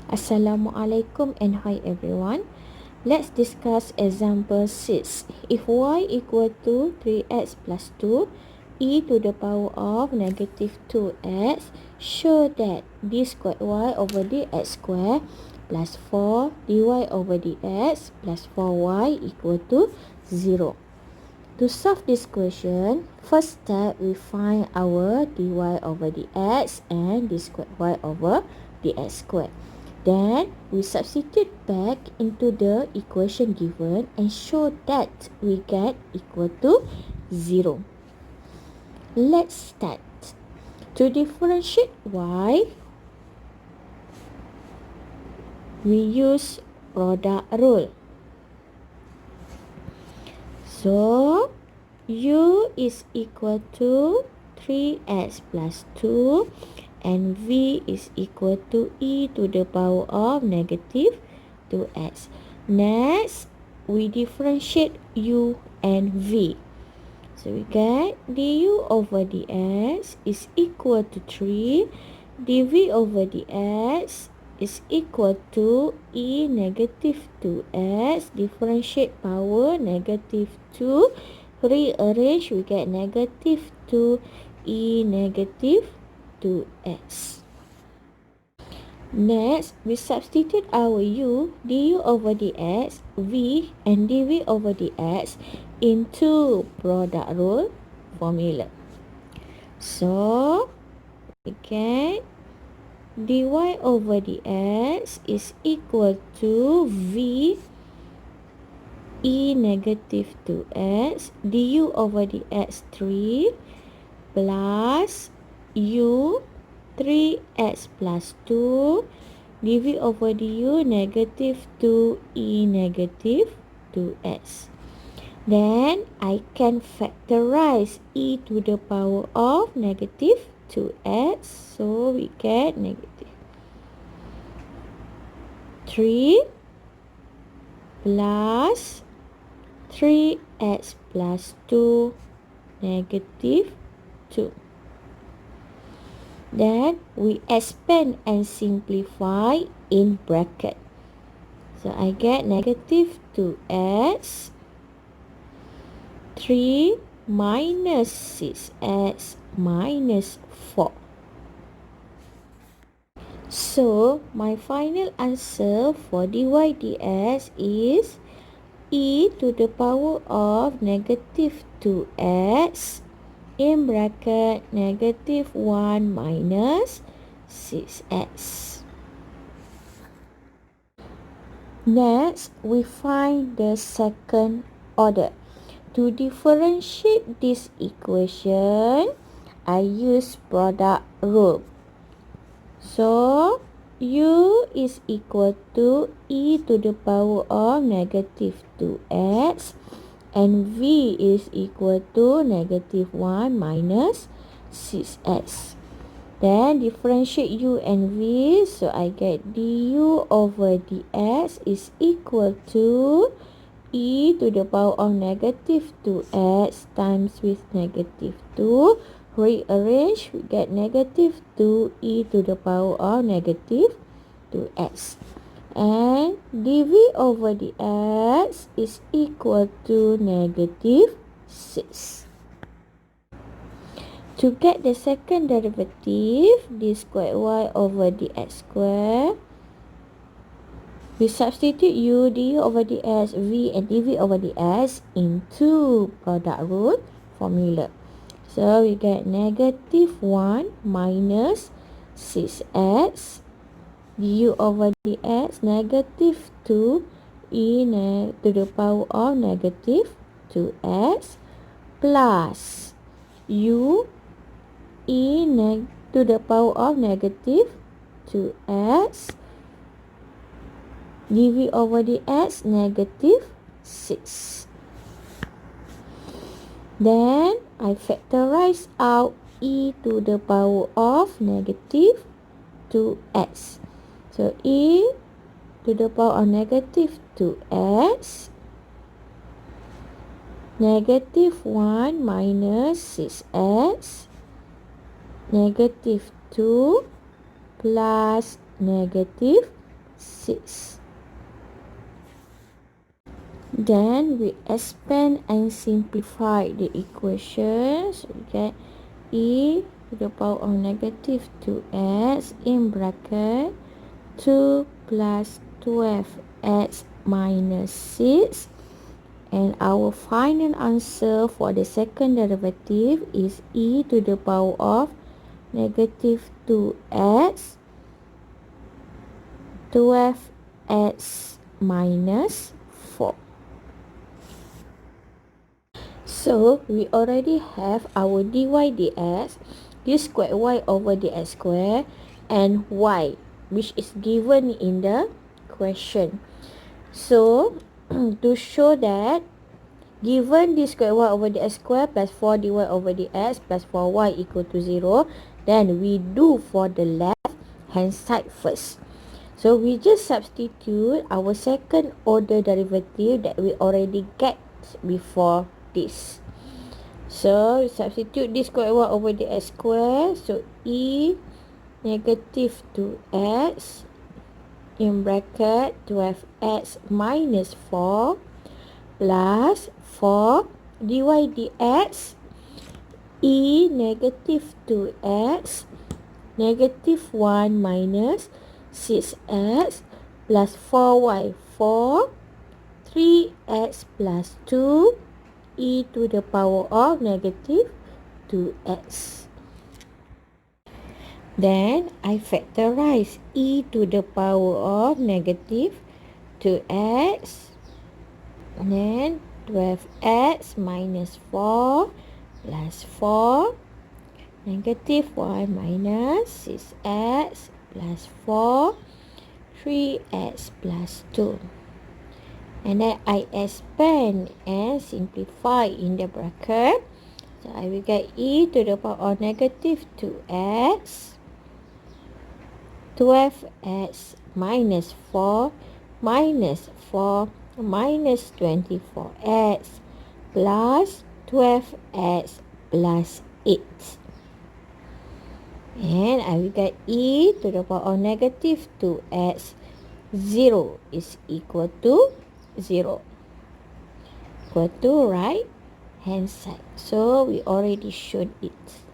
Assalamualaikum and hi everyone. Let's discuss example 6. If y equal to 3x plus 2 e to the power of negative 2x, show that d squared y over dx squared plus 4 dy over dx plus 4y equal to 0. To solve this question, first step we find our dy over dx and d squared y over dx squared. Then we substitute back into the equation given and show that we get equal to 0. Let's start. To differentiate y, we use product rule. So, u is equal to 3x plus 2 and v is equal to e to the power of negative 2x. Next, we differentiate u and v. So, we get du over dx is equal to 3, dv over dx is equal to e negative 2x, differentiate power negative 2, rearrange we get negative 2 e negative 2x. Next, we substitute our u, du over dx, v and dv over dx into product rule formula. So, we get dy over dx is equal to v e negative 2x du over dx 3 plus u 3x plus 2 dv over du negative 2 e negative 2x. Then I can factorize e to the power of negative 2x, so we get negative 3 plus 3x plus 2 negative 2. Then we expand and simplify in bracket. So I get negative 2x 3 minus 6x minus 4. So, my final answer for dy dx is e to the power of negative 2x in bracket negative 1 minus 6x. Next, we find the second order. To differentiate this equation, I use product rule. So, u is equal to e to the power of negative 2x and v is equal to negative 1 minus 6x. Then differentiate u and v, so I get du over dx is equal to e to the power of negative 2x times with negative 2. Rearrange, we get negative 2 e to the power of negative 2x. And dv over dx is equal to negative 6. To get the second derivative, d squared y over dx squared, we substitute u, du over dx, v and dv over dx into product rule formula. So, we get negative 1 minus 6x du over dx negative 2 e to the power of negative 2x plus u e to the power of negative 2x dv over dx negative 6. Then I factorize out e to the power of negative 2x. So e to the power of negative 2x negative 1 minus 6x negative 2 plus negative 6. Then we expand and simplify the equations. We get e to the power of negative 2x in bracket 2 plus 12x minus 6. And our final answer for the second derivative is e to the power of negative 2x 12x minus 4. So, we already have our dy dx, d squared y over dx squared, and y, which is given in the question. So, to show that, given d squared y over dx squared plus 4 dy over dx plus 4y equal to 0, then we do for the left hand side first. So, we just substitute our second order derivative that we already get before this. So, substitute d squared y over dx squared. So, e negative 2x in bracket 12x minus 4 plus 4 dy dx e negative 2x negative 1 minus 6x plus 4y 4 3x plus 2 e to the power of negative 2x. Then I factorize e to the power of negative 2x. And then 12x minus 4 plus 4 negative 1 minus 6x plus 4 3x plus 2. And then I expand and simplify in the bracket. So I will get e to the power of negative 2x 12x minus 4 minus 4 minus 24x plus 12x plus 8. And I will get e to the power of negative 2x. 0 is equal to 0. Equal to right hand side. So we already showed it.